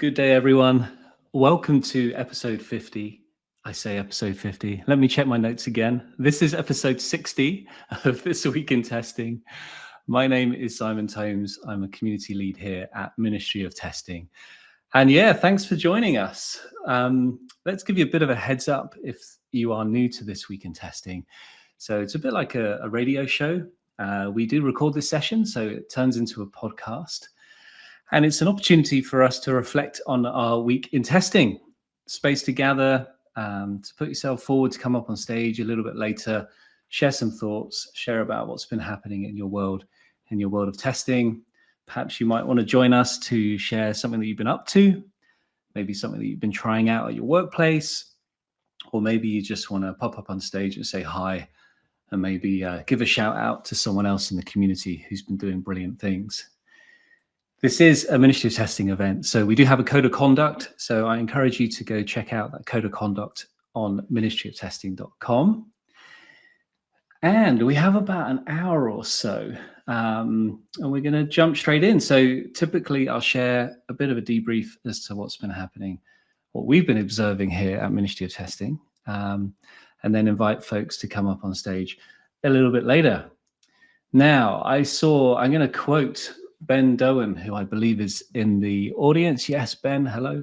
Good day, everyone. Welcome to episode 50. I say episode 50. Let me check my notes again. This is episode 60 of This Week in Testing. My name is Simon Tomes. I'm a community lead here at Ministry of Testing. And yeah, thanks for joining us. Let's give you a bit of a heads up if you are new to This Week in Testing. So it's a bit like a radio show. We do record this session, so it turns into a podcast. And it's an opportunity for us to reflect on our week in testing. Space to gather, to put yourself forward, to come up on stage a little bit later, share some thoughts, share about what's been happening in your world of testing. Perhaps you might want to join us to share something that you've been up to, maybe something that you've been trying out at your workplace, or maybe you just want to pop up on stage and say hi, and maybe give a shout out to someone else in the community who's been doing brilliant things. This is a Ministry of Testing event, so we do have a code of conduct. So I encourage you to go check out that code of conduct on ministryoftesting.com. And we have about an hour or so, and we're going to jump straight in. So typically I'll share a bit of a debrief as to what's been happening, what we've been observing here at Ministry of Testing, and then invite folks to come up on stage a little bit later. Now, I'm going to quote Ben Doan, who I believe is in the audience. Yes, Ben, hello.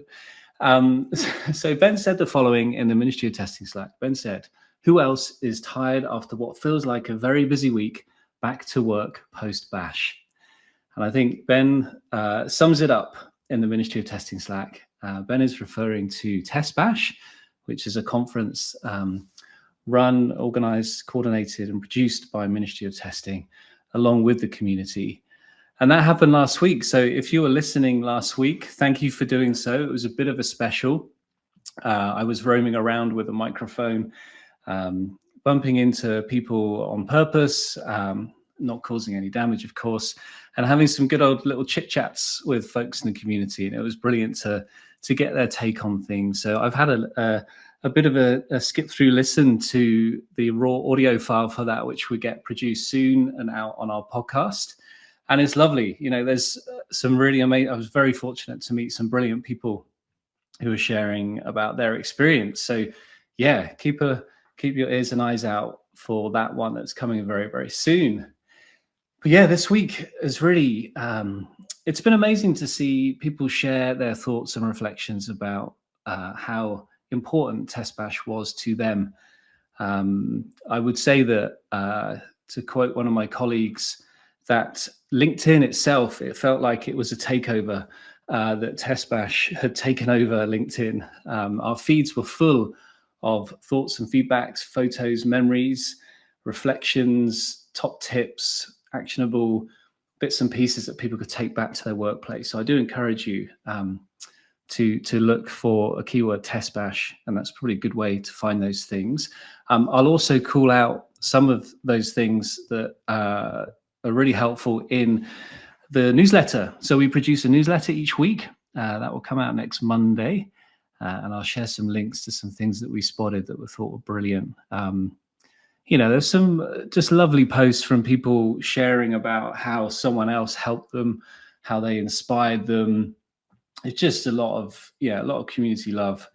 So Ben said the following in the Ministry of Testing Slack. Ben said, "Who else is tired after what feels like a very busy week, back to work post-bash?" And I think Ben sums it up in the Ministry of Testing Slack. Ben is referring to TestBash, which is a conference run, organized, coordinated, and produced by Ministry of Testing, along with the community. And that happened last week. So if you were listening last week, thank you for doing so. It was a bit of a special. I was roaming around with a microphone, bumping into people on purpose, not causing any damage, of course, and having some good old little chit chats with folks in the community. And it was brilliant to get their take on things. So I've had a bit of a skip through listen to the raw audio file for that, which we get produced soon and out on our podcast. And it's lovely. You know, there's some really amazing, I was very fortunate to meet some brilliant people who are sharing about their experience. So yeah, keep your ears and eyes out for that one that's coming very, very soon. But yeah, this week is really, it's been amazing to see people share their thoughts and reflections about how important TestBash was to them. I would say that, to quote one of my colleagues, that LinkedIn itself, it felt like it was a takeover, that TestBash had taken over LinkedIn. Our feeds were full of thoughts and feedbacks, photos, memories, reflections, top tips, actionable bits and pieces that people could take back to their workplace. So I do encourage you to look for a keyword TestBash, and that's probably a good way to find those things. I'll also call out some of those things that are really helpful in the newsletter. So we produce a newsletter each week that will come out next Monday, and I'll share some links to some things that we spotted that we thought were brilliant. You know, there's some just lovely posts from people sharing about how someone else helped them, how they inspired them. It's just a lot of community love,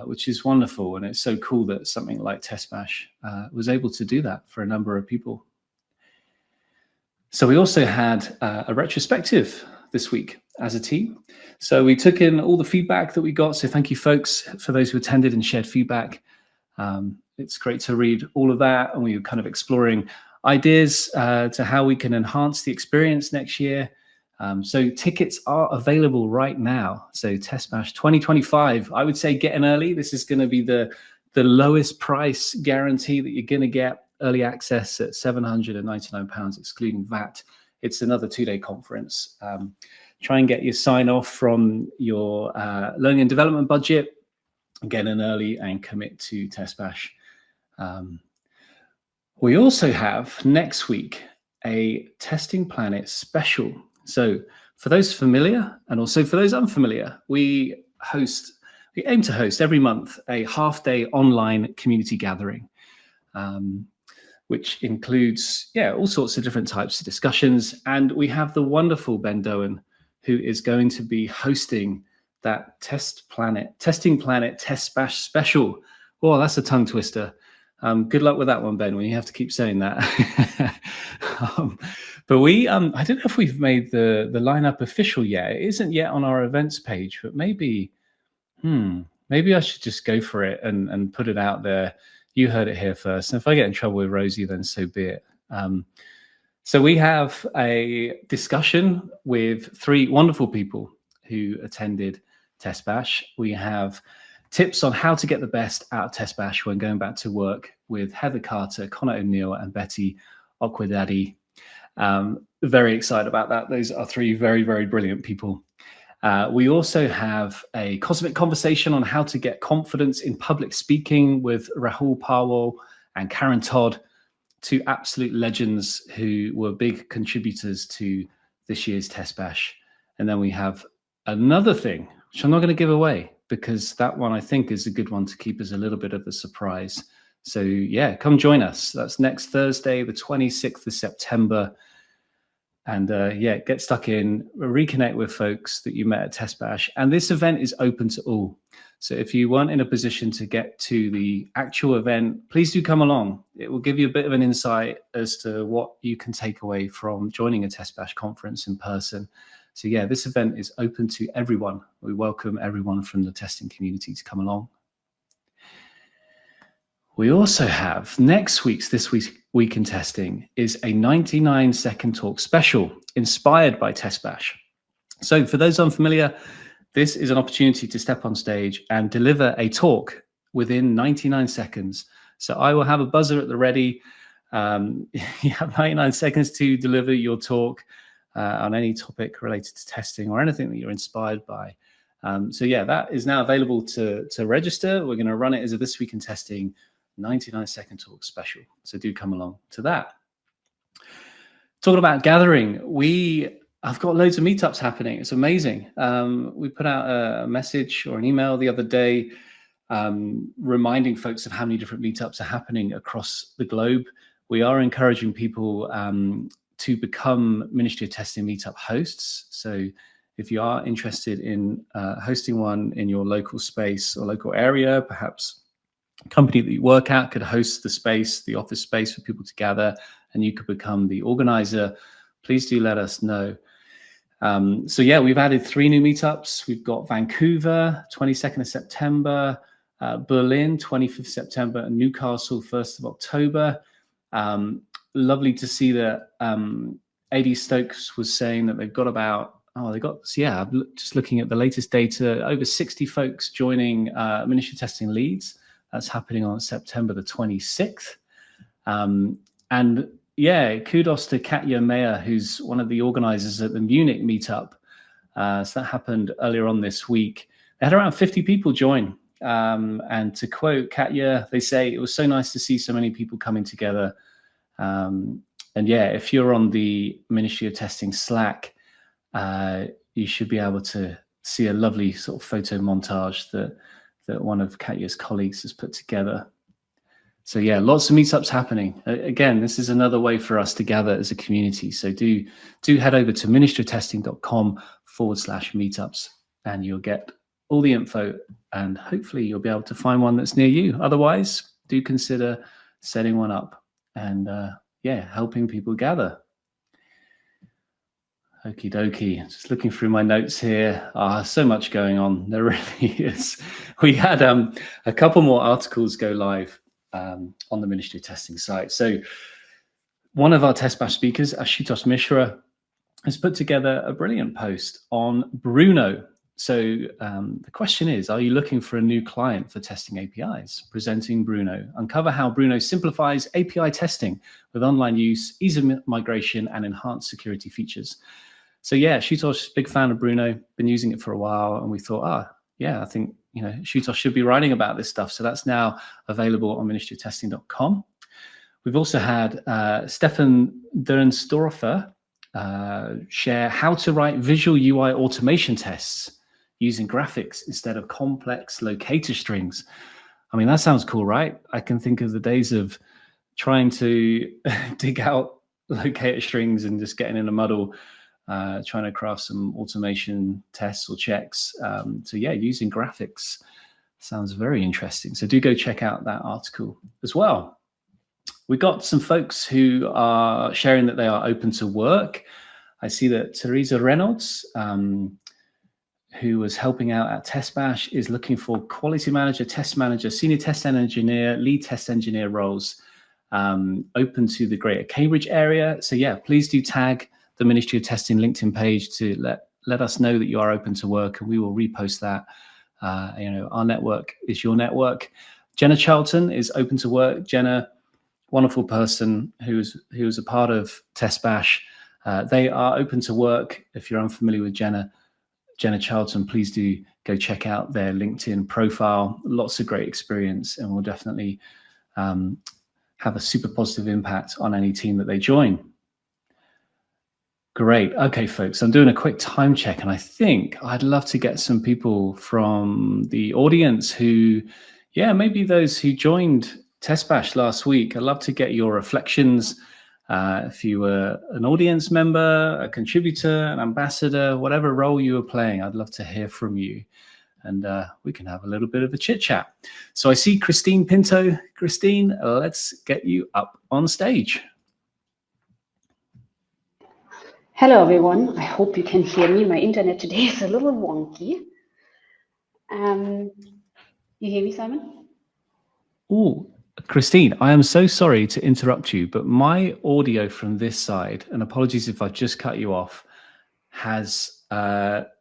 which is wonderful. And it's so cool that something like TestBash was able to do that for a number of people. So we also had a retrospective this week as a team. So we took in all the feedback that we got. So thank you, folks, for those who attended and shared feedback. It's great to read all of that. And we were kind of exploring ideas to how we can enhance the experience next year. So tickets are available right now. So TestBash 2025, I would say get in early. This is going to be the lowest price guarantee that you're going to get. Early access at £799, excluding VAT. It's another 2-day conference. Try and get your sign off from your learning and development budget, get in early and commit to TestBash. We also have next week a Testing Planet special. So for those familiar and also for those unfamiliar, we aim to host every month a half-day online community gathering. Which includes, all sorts of different types of discussions. And we have the wonderful Ben Doan, who is going to be hosting that Testing Planet TestBash special. Oh, that's a tongue twister. Good luck with that one, Ben, when you have to keep saying that. But I don't know if we've made the lineup official yet. It isn't yet on our events page, but maybe I should just go for it and put it out there. You heard it here first. And if I get in trouble with Rosie, then so be it. So we have a discussion with 3 wonderful people who attended TestBash. We have tips on how to get the best out of TestBash when going back to work with Heather Carter, Connor O'Neill, and Betty Okwedadi. Very excited about that. Those are 3 very, very brilliant people. We also have a cosmic conversation on how to get confidence in public speaking with Rahul Parwal and Karen Todd, 2 absolute legends who were big contributors to this year's TestBash. And then we have another thing, which I'm not going to give away, because that one I think is a good one to keep as a little bit of a surprise. So yeah, come join us. That's next Thursday, the 26th of September. And yeah, get stuck in, reconnect with folks that you met at TestBash. And this event is open to all. So if you weren't in a position to get to the actual event, please do come along. It will give you a bit of an insight as to what you can take away from joining a TestBash conference in person. So yeah, this event is open to everyone. We welcome everyone from the testing community to come along. We also have This Week in Testing is a 99-second talk special inspired by TestBash. So for those unfamiliar, this is an opportunity to step on stage and deliver a talk within 99 seconds. So I will have a buzzer at the ready. You have 99 seconds to deliver your talk on any topic related to testing or anything that you're inspired by. So yeah, that is now available to register. We're going to run it as a This Week in Testing 99-second talk special. So do come along to that. Talking about gathering, I've got loads of meetups happening. It's amazing. We put out a message or an email the other day reminding folks of how many different meetups are happening across the globe. We are encouraging people to become Ministry of Testing meetup hosts. So if you are interested in hosting one in your local space or local area, perhaps a company that you work at could host the space, the office space for people to gather, and you could become the organizer, please do let us know. So yeah, we've added 3 new meetups. We've got Vancouver, 22nd of September, Berlin, 25th September, and Newcastle, 1st of October. Lovely to see that AD Stokes was saying that they've got about, just looking at the latest data, over 60 folks joining Ministry of Testing Leads. That's happening on September the 26th. And yeah, kudos to Katja Meyer, who's one of the organizers at the Munich meetup. So that happened earlier on this week. They had around 50 people join. And to quote Katja, they say, it was so nice to see so many people coming together. And yeah, if you're on the Ministry of Testing Slack, you should be able to see a lovely sort of photo montage that one of Katya's colleagues has put together. So yeah, lots of meetups happening. Again, this is another way for us to gather as a community. So do head over to ministrytesting.com/meetups and you'll get all the info and hopefully you'll be able to find one that's near you. Otherwise, do consider setting one up and yeah, helping people gather. Okie dokie. Just looking through my notes here. So much going on. There really is. We had a couple more articles go live on the Ministry of Testing site. So one of our TestBash speakers, Ashutosh Mishra, has put together a brilliant post on Bruno. So the question is, are you looking for a new client for testing APIs? Presenting Bruno. Uncover how Bruno simplifies API testing with online use, ease of migration, and enhanced security features. So yeah, Ashutosh, big fan of Bruno, been using it for a while, and we thought, yeah, I think Ashutosh should be writing about this stuff. So that's now available on ministrytesting.com. We've also had Stefan Dernstorfer share how to write visual UI automation tests using graphics instead of complex locator strings. I mean, that sounds cool, right? I can think of the days of trying to dig out locator strings and just getting in a muddle. trying to craft some automation tests or checks. So yeah, using graphics sounds very interesting. So do go check out that article as well. We got some folks who are sharing that they are open to work. I see that Teresa Reynolds, who was helping out at TestBash, is looking for quality manager, test manager, senior test engineer, lead test engineer roles, open to the Greater Cambridge area. So yeah, please do tag the Ministry of Testing LinkedIn page to let us know that you are open to work, and we will repost that. Our network is your network. Jenna Charlton is open to work. Jenna, wonderful person who's a part of TestBash. They are open to work. If you're unfamiliar with Jenna Charlton, please do go check out their LinkedIn profile. Lots of great experience, and will definitely have a super positive impact on any team that they join. Great. Okay, folks, I'm doing a quick time check, and I think I'd love to get some people from the audience who, maybe those who joined TestBash last week. I'd love to get your reflections. If you were an audience member, a contributor, an ambassador, whatever role you were playing, I'd love to hear from you, and we can have a little bit of a chit chat. So I see Christine Pinto. Christine, let's get you up on stage. Hello, everyone. I hope you can hear me. My internet today is a little wonky. You hear me, Simon? Oh, Christine, I am so sorry to interrupt you, but my audio from this side, and apologies if I've just cut you off, has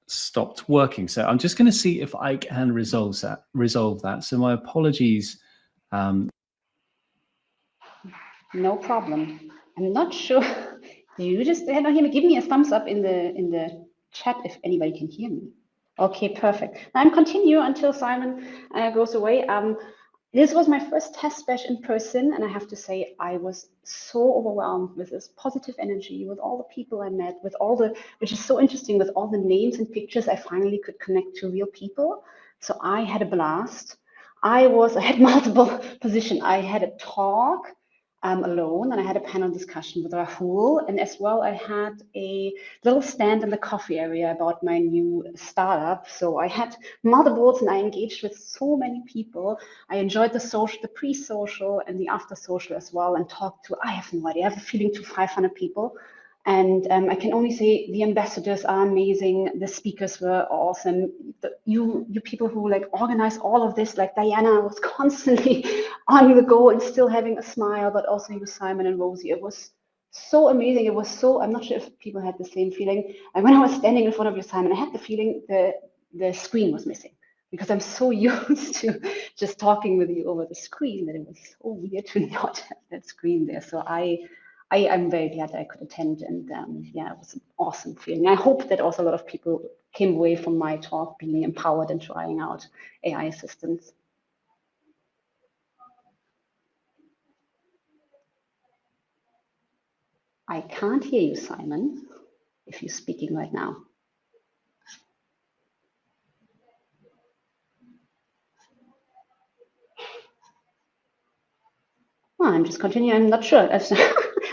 stopped working. So I'm just going to see if I can resolve that. So my apologies. No problem. I'm not sure. You just hear me. Give me a thumbs up in the chat if anybody can hear me. Okay, perfect. I'm continue until Simon goes away. This was my first TestBash in person, and I have to say I was so overwhelmed with this positive energy, with all the people I met, with all the, which is so interesting, with all the names and pictures I finally could connect to real people. So I had a blast. I had multiple positions. I had a talk alone, and I had a panel discussion with Rahul, and as well I had a little stand in the coffee area about my new startup. So I had multiples, and I engaged with so many people. I enjoyed the social, the pre-social and the after-social as well, and talked to, I have no idea, I have a feeling to 500 people. And I can only say the ambassadors are amazing. The speakers were awesome. You people who like organize all of this, like Diana was constantly on the go and still having a smile, but also you, Simon and Rosie. It was so amazing. It was so, I'm not sure if people had the same feeling. And when I was standing in front of you, Simon, I had the feeling the screen was missing, because I'm so used to just talking with you over the screen that it was so weird to not have that screen there. So I'm very glad that I could attend, and it was an awesome feeling. I hope that also a lot of people came away from my talk being empowered and trying out AI assistants. I can't hear you, Simon, if you're speaking right now. Well, I'm just continuing. I'm not sure.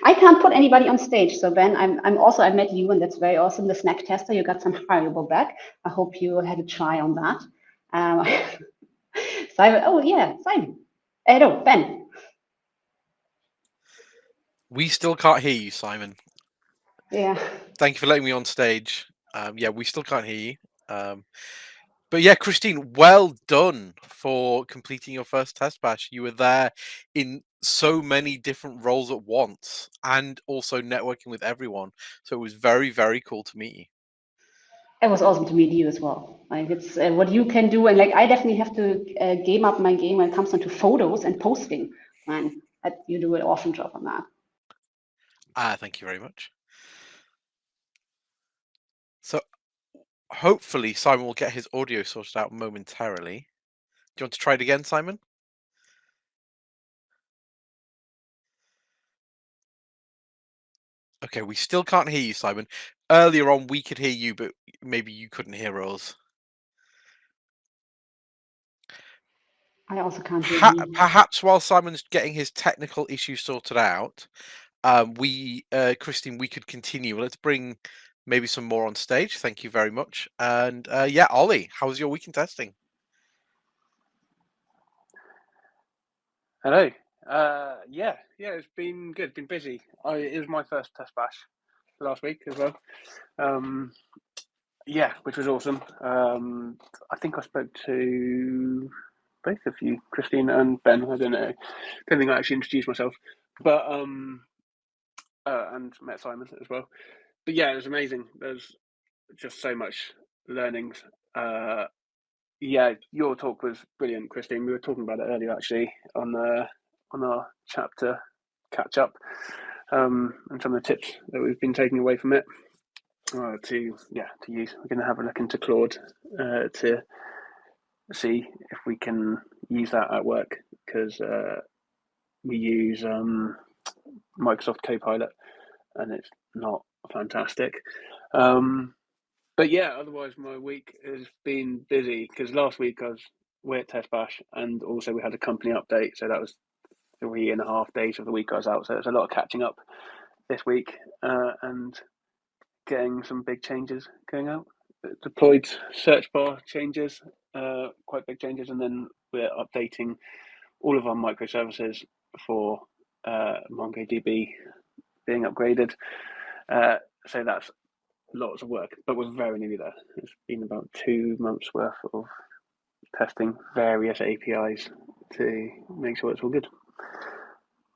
I can't put anybody on stage. So Ben, I met you, and that's very awesome. The snack tester, you got some hireable back. I hope you had a try on that. Simon, oh yeah, Simon. No, Ben. We still can't hear you, Simon. Yeah. Thank you for letting me on stage. We still can't hear you. But yeah, Christine, well done for completing your first test bash. You were there in so many different roles at once, and also networking with everyone. So it was very, very cool to meet you. It was awesome to meet you as well. Like, it's what you can do, and like I definitely have to game up my game when it comes to photos and posting. Man, you do an awesome job on that. Thank you very much. So hopefully Simon will get his audio sorted out momentarily. Do you want to try it again, Simon? Okay, we still can't hear you, Simon. Earlier on, we could hear you, but maybe you couldn't hear us. I also can't hear you. Perhaps while Simon's getting his technical issue sorted out, Christine, we could continue. Let's bring maybe some more on stage. Thank you very much. And yeah, Ollie, how was your week in testing? Hello. Yeah, it's been good. Been busy. It was my first TestBash last week as well. Yeah, which was awesome. I think I spoke to both of you, Christine and Ben. I don't know. Don't think I actually introduced myself, but and met Simon as well. But yeah, it was amazing. There's just so much learnings. Yeah, your talk was brilliant, Christine. We were talking about it earlier actually on our chapter catch up, and some of the tips that we've been taking away from it to use. We're going to have a look into Claude to see if we can use that at work, because we use Microsoft Copilot and it's not fantastic. But yeah, otherwise my week has been busy, because last week we're at TestBash, and also we had a company update, so that was 3.5 days of the week I was out. So there's a lot of catching up this week and getting some big changes going out. Deployed search bar changes, quite big changes, and then we're updating all of our microservices for MongoDB being upgraded. So that's lots of work, but we're very nearly there. It's been about 2 months worth of testing various APIs to make sure it's all good.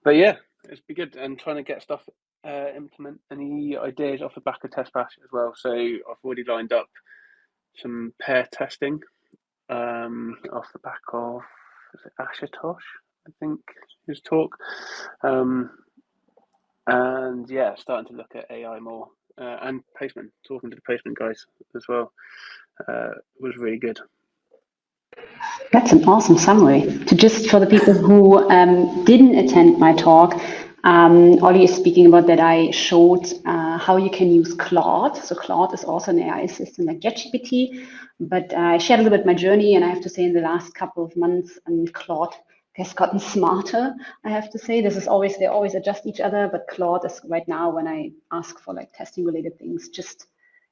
But yeah, it's been good, and trying to get stuff implement any ideas off the back of TestBash as well. So I've already lined up some pair testing off the back of Ashutosh, I think, his talk. And yeah, starting to look at AI more, and Postman, talking to the Postman guys as well, was really good. That's an awesome summary. Just for the people who didn't attend my talk, Ollie is speaking about that I showed how you can use Claude. So Claude is also an AI assistant like ChatGPT, but I shared a little bit my journey, and I have to say in the last couple of months, Claude has gotten smarter, I have to say. They always adjust each other, but Claude is right now, when I ask for like testing related things,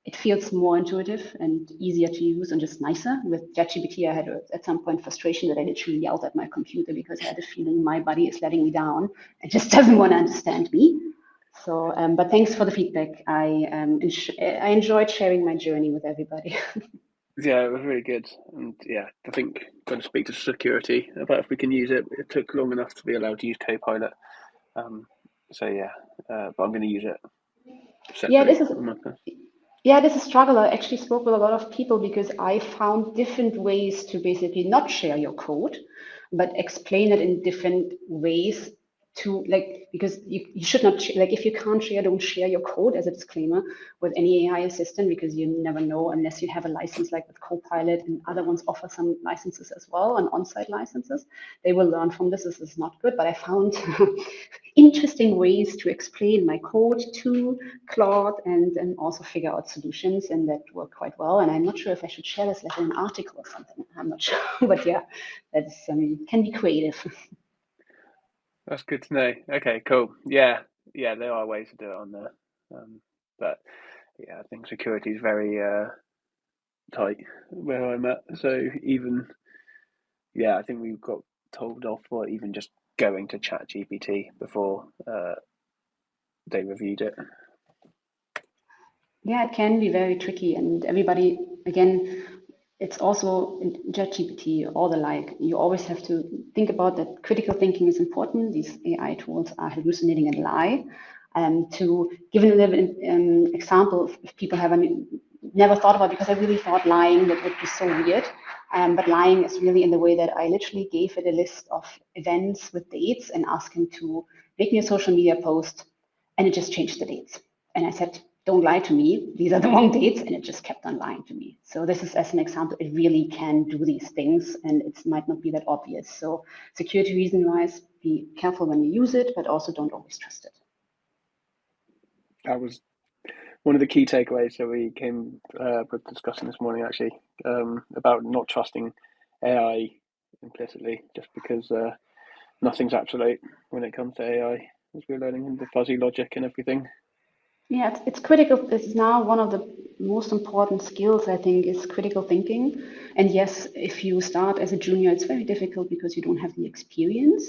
it feels more intuitive and easier to use and just nicer. With ChatGPT, I had at some point frustration that I literally yelled at my computer because I had a feeling my body is letting me down. It just doesn't want to understand me. So, but thanks for the feedback. I enjoyed sharing my journey with everybody. Yeah, it was really good. And yeah, I think going to speak to security about if we can use it. It took long enough to be allowed to use Copilot. So yeah, but I'm going to use it separately. This is a struggle. I actually spoke with a lot of people because I found different ways to basically not share your code, but explain it in different ways to because you should not, if you can't share, don't share your code, as a disclaimer, with any AI assistant, because you never know unless you have a license like with Copilot, and other ones offer some licenses as well, and on-site licenses. They will learn from this. This is not good, but I found interesting ways to explain my code to Claude and also figure out solutions, and that worked quite well. And I'm not sure if I should share this like in an article or something. I'm not sure, but yeah, that's can be creative. That's good to know. Okay, cool. Yeah, there are ways to do it on there, but yeah, I think security is very tight where I'm at. So even I think we got told off for even just going to ChatGPT before they reviewed it. Yeah, it can be very tricky, and everybody, again, it's also in ChatGPT or the like. You always have to think about that critical thinking is important. These AI tools are hallucinating and lie. To give a little example, if people have never thought about it, because I really thought lying that would be so weird. But lying is really in the way that I literally gave it a list of events with dates and asked him to make me a social media post, and it just changed the dates. And I said, don't lie to me, these are the wrong dates, and it just kept on lying to me. So this is, as an example, it really can do these things, and it might not be that obvious. So security reason-wise, be careful when you use it, but also don't always trust it. That was one of the key takeaways that we came with discussing this morning, actually, about not trusting AI implicitly, just because nothing's absolute when it comes to AI, as we're learning, the fuzzy logic and everything. Yeah, it's critical. It's now one of the most important skills, I think, is critical thinking. And yes, if you start as a junior, it's very difficult because you don't have the experience.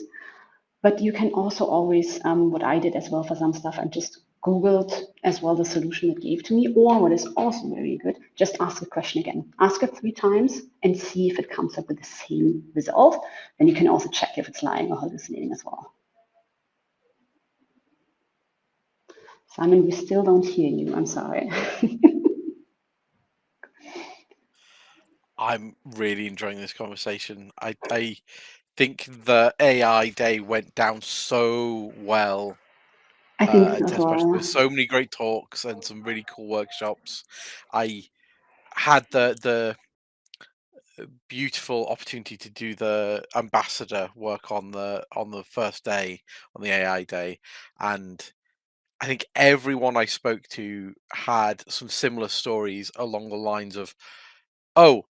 But you can also always, what I did as well for some stuff, I just Googled as well the solution it gave to me. Or what is also very good, just ask the question again. Ask it 3 times and see if it comes up with the same result. Then you can also check if it's lying or hallucinating as well. Simon, we still don't hear you. I'm sorry. I'm really enjoying this conversation. I think the AI day went down so well I think at so as TestBash. well. There Yeah. were so many great talks and some really cool workshops. I had the beautiful opportunity to do the ambassador work on the first day, on the AI day, and I think everyone I spoke to had some similar stories along the lines of, oh,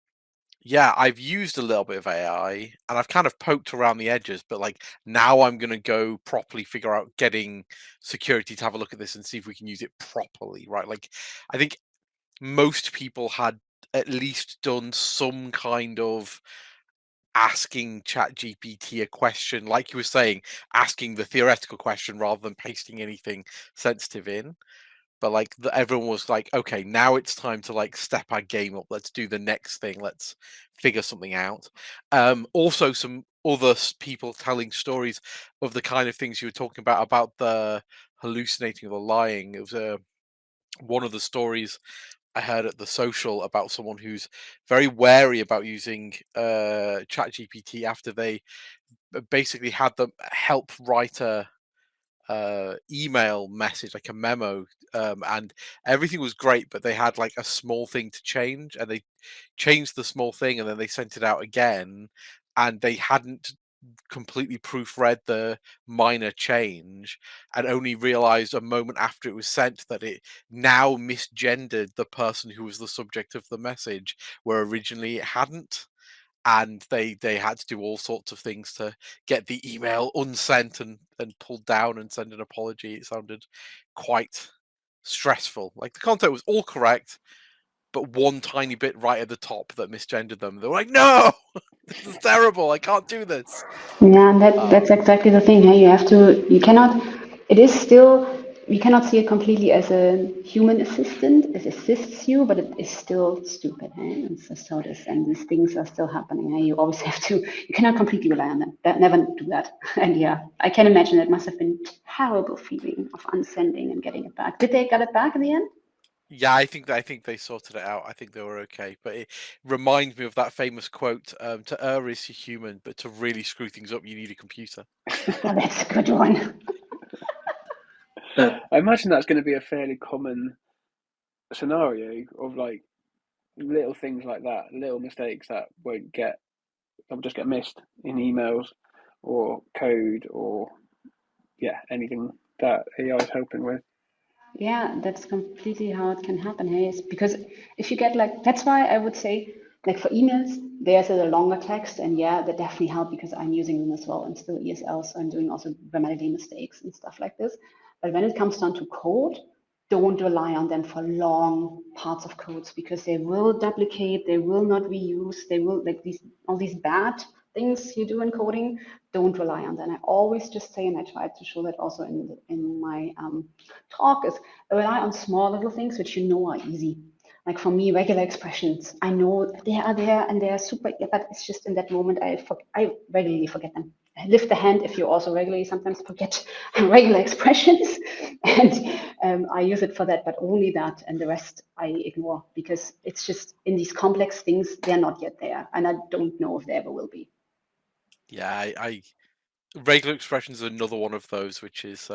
yeah, I've used a little bit of AI and I've kind of poked around the edges, but like now I'm going to go properly figure out getting security to have a look at this and see if we can use it properly, right? Like, I think most people had at least done some kind of asking ChatGPT a question, like you were saying, asking the theoretical question rather than pasting anything sensitive in. But like everyone was like, okay, now it's time to like step our game up. Let's do the next thing. Let's figure something out. Also, some other people telling stories of the kind of things you were talking about the hallucinating or the lying. It was one of the stories I heard at the social about someone who's very wary about using ChatGPT after they basically had them help write a email message, like a memo, and everything was great, but they had like a small thing to change, and they changed the small thing, and then they sent it out again, and they hadn't completely proofread the minor change, and only realized a moment after it was sent that it now misgendered the person who was the subject of the message, where originally it hadn't. And they had to do all sorts of things to get the email unsent and pulled down and send an apology. It sounded quite stressful. Like the content was all correct, but one tiny bit right at the top that misgendered them. They were like, "No, this is terrible. I can't do this." Yeah, and that's exactly the thing. Hey, you cannot, it is still, you cannot see it completely as a human assistant. It assists you, but it is still stupid. Hey? It's just how it is. And these things are still happening. Hey? You always have to, you cannot completely rely on them. Never do that. And yeah, I can imagine it must have been a terrible feeling of unsending and getting it back. Did they get it back in the end? Yeah, I think they sorted it out. I think they were okay. But it reminds me of that famous quote: "To err is human, but to really screw things up, you need a computer." Oh, that's a good one. I imagine that's going to be a fairly common scenario of like little things like that, little mistakes that they'll just get missed in emails or code or anything that AI is helping with. Yeah, that's completely how it can happen. Hey, is because if you get like, that's why I would say, like for emails, there's a longer text, and yeah, that definitely help because I'm using them as well and still ESL, so I'm doing also grammatically mistakes and stuff like this. But when it comes down to code, don't rely on them for long parts of codes because they will duplicate, they will not reuse, they will like all these bad things you do in coding. Don't rely on them. I always just say, and I try to show that also in my talk, is rely on small little things which you know are easy. Like for me, regular expressions, I know they are there and they are super, but it's just in that moment I regularly forget them. Lift the hand if you also regularly sometimes forget regular expressions, and I use it for that, but only that, and the rest I ignore because it's just in these complex things they're not yet there, and I don't know if they ever will be. Yeah, I regular expressions are another one of those, which is,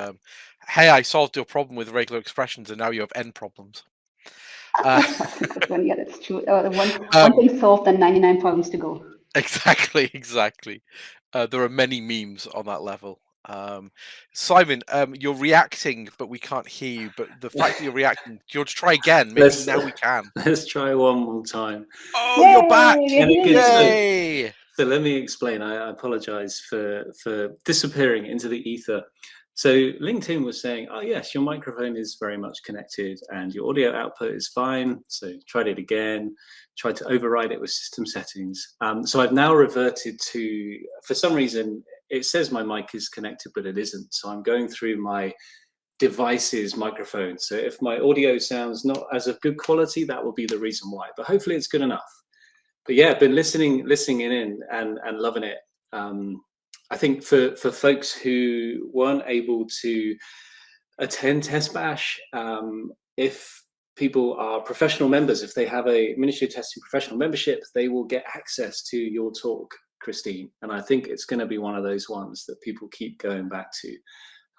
hey, I solved your problem with regular expressions, and now you have n problems. That's a good one. Yeah, that's true. One Um, thing solved and 99 problems to go. exactly. There are many memes on that level. Simon, you're reacting, but we can't hear you. But the fact that you're reacting, do you want to try again? Maybe now we can. Let's try one more time. Oh, you're back! Yay! And again, Yay! so let me explain. I apologize for disappearing into the ether. So LinkedIn was saying, oh yes, your microphone is very much connected and your audio output is fine. So tried it again, tried to override it with system settings. So I've now reverted to, for some reason, it says my mic is connected, but it isn't. So I'm going through my device's microphone. So if my audio sounds not as of good quality, that will be the reason why, but hopefully it's good enough. But yeah, I've been listening in and loving it. I think for folks who weren't able to attend TestBash, if people are professional members, if they have a Ministry of Testing professional membership, they will get access to your talk, Christine. And I think it's going to be one of those ones that people keep going back to.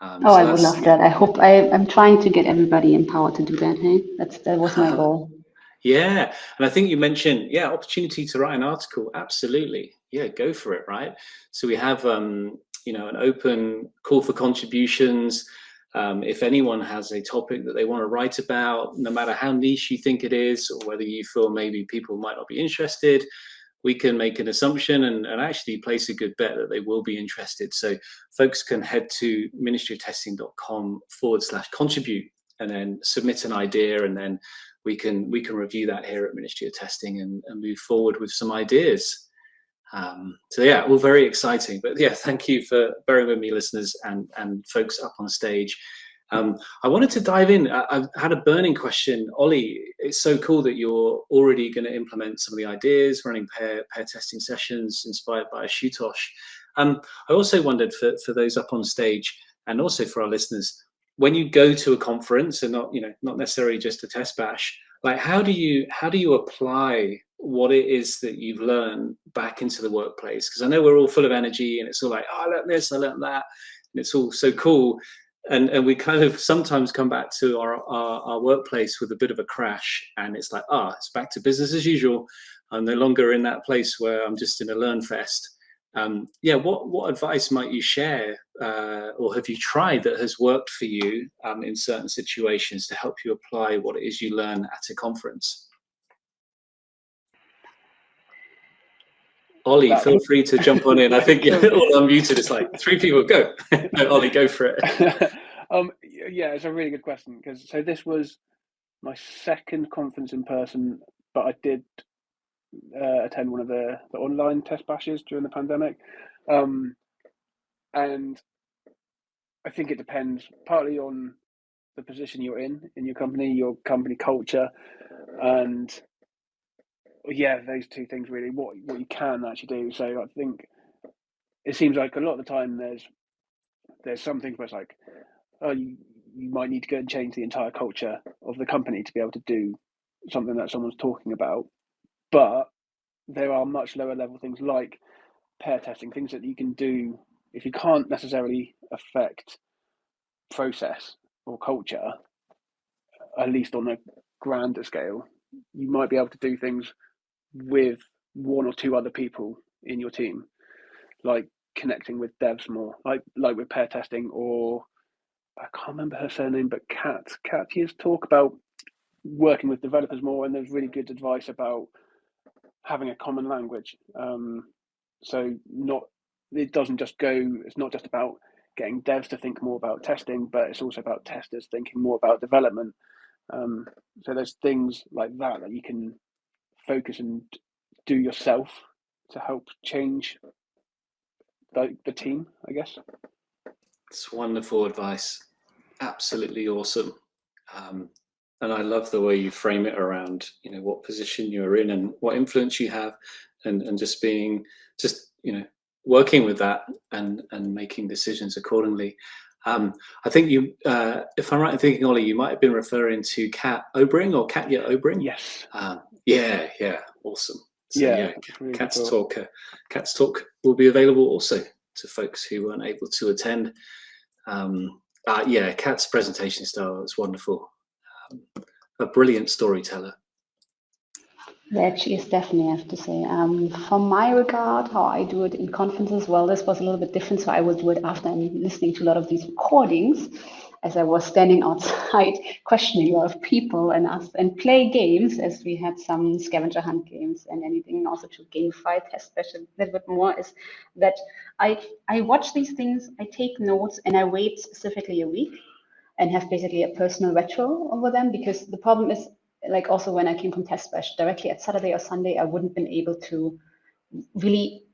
Oh, I would love that. I hope I'm trying to get everybody empowered to do that. Hey, that was my goal. Yeah, and I think you mentioned, yeah, opportunity to write an article. Absolutely, yeah, go for it, right? So we have, you know, an open call for contributions. If anyone has a topic that they want to write about, no matter how niche you think it is, or whether you feel maybe people might not be interested, we can make an assumption and actually place a good bet that they will be interested. So folks can head to ministryoftesting.com/contribute and then submit an idea, and then we can review that here at Ministry of Testing and move forward with some ideas. So yeah, all very exciting. But yeah, thank you for bearing with me, listeners and folks up on stage. I wanted to dive in. I had a burning question. Ollie, it's so cool that you're already going to implement some of the ideas, running pair testing sessions inspired by Ashutosh. I also wondered for those up on stage and also for our listeners, when you go to a conference and not necessarily just a TestBash, like how do you apply what it is that you've learned back into the workplace? Because I know we're all full of energy and it's all like, oh, I learned this, I learned that, and it's all so cool. And we kind of sometimes come back to our workplace with a bit of a crash, and it's like, it's back to business as usual. I'm no longer in that place where I'm just in a learn fest. Yeah, what advice might you share, or have you tried that has worked for you in certain situations to help you apply what it is you learn at a conference? Ollie, feel free to jump on in. I think you're all unmuted. It's like 3 people, go. No, Ollie, go for it. Yeah, it's a really good question, because so this was my second conference in person, but I did attend one of the online TestBashes during the pandemic, and I think it depends partly on the position you're in your company culture, and yeah, those two things really, what you can actually do. So I think it seems like a lot of the time there's some things where it's like, oh, you might need to go and change the entire culture of the company to be able to do something that someone's talking about. But there are much lower level things like pair testing, things that you can do if you can't necessarily affect process or culture, at least on a grander scale. You might be able to do things with one or two other people in your team, like connecting with devs more, like with pair testing, or I can't remember her surname, but Kat used to talk about working with developers more, and there's really good advice about having a common language. So it's not just about getting devs to think more about testing, but it's also about testers thinking more about development. So there's things like that you can focus and do yourself to help change the team, I guess. It's wonderful advice. Absolutely awesome. And I love the way you frame it around, what position you're in and what influence you have, and just being, working with that and making decisions accordingly. I think you, if I'm right in thinking, Ollie, you might have been referring to Kat Obring or Katya Obring. Yes. Yeah, awesome. So yeah, really Kat's cool. Kat's talk will be available also to folks who weren't able to attend. Yeah, Kat's presentation style is wonderful. A brilliant storyteller. That she is definitely, I have to say. From my regard, how I do it in conferences, well, this was a little bit different. So I would do it after I'm listening to a lot of these recordings. as I was standing outside questioning a lot of people and play games, as we had some scavenger hunt games and anything, and also to gamify TestBash a little bit more, is that I watch these things, I take notes, and I wait specifically a week and have basically a personal retro over them, because the problem is, like, also when I came from TestBash directly at Saturday or Sunday, I wouldn't been able to really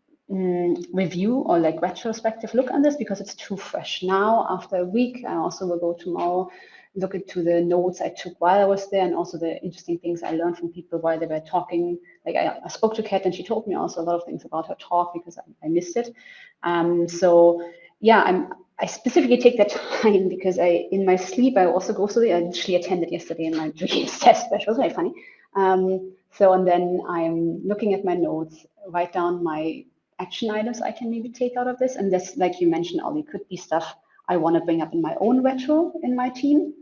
review or like retrospective look on this because it's too fresh. Now, after a week, I also will go tomorrow, look into the notes I took while I was there, and also the interesting things I learned from people while they were talking. Like I spoke to Kat and she told me also a lot of things about her talk because I missed it. So yeah, I specifically take that time because in my sleep, I also go through it. I literally attended yesterday in my dreams test, which was very funny. And then I'm looking at my notes, write down my action items I can maybe take out of this. And this, like you mentioned, Ollie, could be stuff I want to bring up in my own retro in my team,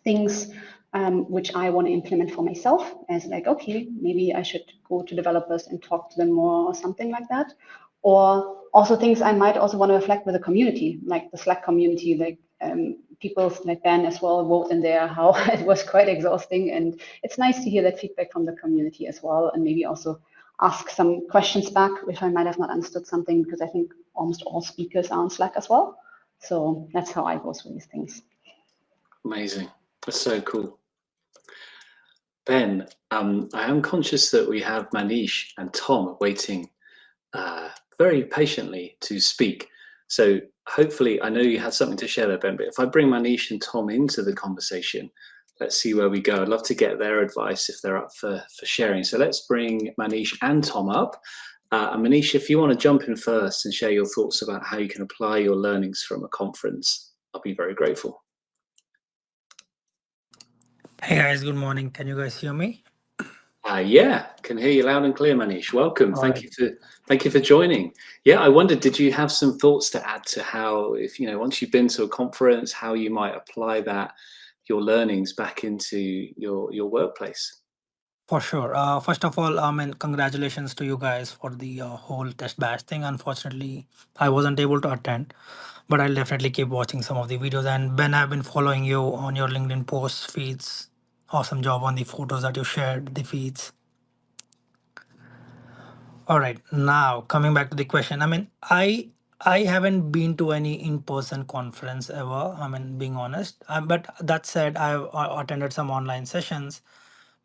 things which I want to implement for myself as like, okay, maybe I should go to developers and talk to them more or something like that. Or also things I might also want to reflect with the community, like the Slack community, like people like Ben as well wrote in there how it was quite exhausting. And it's nice to hear that feedback from the community as well, and maybe also ask some questions back if I might have not understood something, because I think almost all speakers are on Slack as well. So that's how I go through these things. Amazing. That's so cool. Ben, I am conscious that we have Manish and Tom waiting very patiently to speak. So hopefully, I know you had something to share there, Ben, but if I bring Manish and Tom into the conversation, let's see where we go. I'd love to get their advice if they're up for sharing. So let's bring Manish and Tom up. And Manish, if you want to jump in first and share your thoughts about how you can apply your learnings from a conference, I'll be very grateful. Hey guys, good morning. Can you guys hear me? Yeah, can hear you loud and clear, Manish. Welcome. All Thank you for joining. Yeah, I wondered, did you have some thoughts to add to how, if once you've been to a conference, how you might apply your learnings back into your workplace? For sure. First of all, congratulations to you guys for the whole TestBash thing. Unfortunately, I wasn't able to attend, but I'll definitely keep watching some of the videos. And Ben, I've been following you on your LinkedIn posts, feeds. Awesome job on the photos that you shared, the feeds. All right, now coming back to the question. I haven't been to any in-person conference ever. Being honest. But that said, I've attended some online sessions.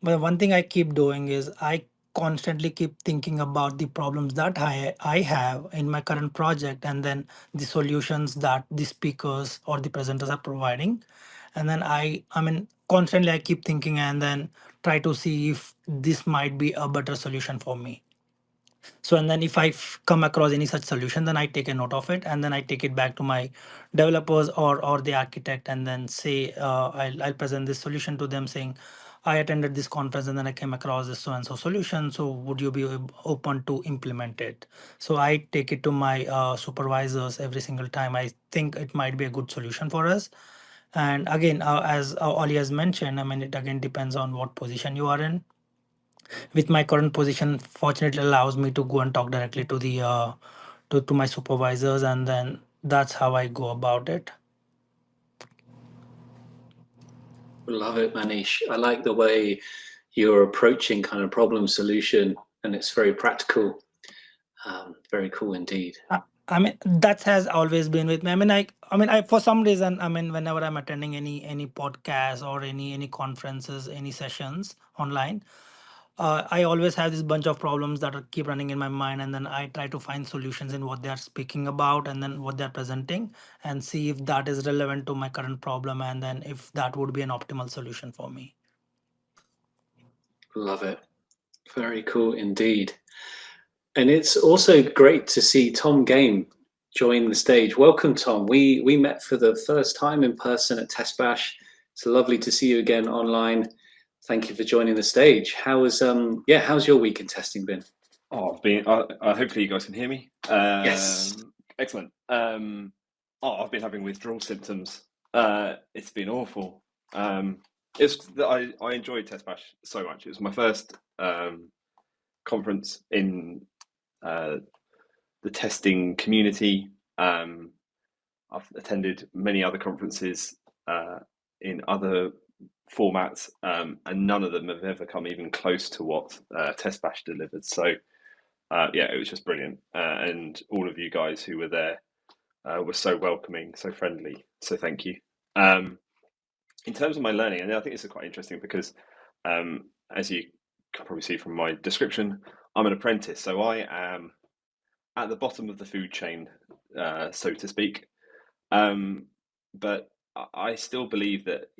But one thing I keep doing is I constantly keep thinking about the problems that I have in my current project, and then the solutions that the speakers or the presenters are providing. And then constantly I keep thinking and then try to see if this might be a better solution for me. So, and then if I come across any such solution, then I take a note of it and then I take it back to my developers or the architect, and then say I'll present this solution to them, saying I attended this conference and then I came across this so and so solution. So would you be open to implement it? So I take it to my supervisors every single time I think it might be a good solution for us. And again, as Oli has mentioned, it again depends on what position you are in. With my current position, fortunately allows me to go and talk directly to the to my supervisors, and then that's how I go about it. Love it, Manish. I like the way you're approaching kind of problem solution, and it's very practical. Very cool indeed. That has always been with me. I for some reason, whenever I'm attending any podcast or any conferences, any sessions online, I always have this bunch of problems that keep running in my mind, and then I try to find solutions in what they are speaking about and then what they're presenting, and see if that is relevant to my current problem, and then if that would be an optimal solution for me. Love it. Very cool indeed. And it's also great to see Tom Game join the stage. Welcome, Tom. We met for the first time in person at TestBash. It's lovely to see you again online. Thank you for joining the stage. How's your week in testing been? Oh, hopefully you guys can hear me. Yes. Excellent. I've been having withdrawal symptoms. It's been awful. I enjoyed TestBash so much. It was my first conference in the testing community. I've attended many other conferences in other formats, and none of them have ever come even close to what TestBash delivered. So yeah, it was just brilliant, and all of you guys who were there were so welcoming, so friendly. So thank you. In terms of my learning, and I think this is quite interesting because, as you can probably see from my description, I'm an apprentice, so I am at the bottom of the food chain, so to speak. But I still believe that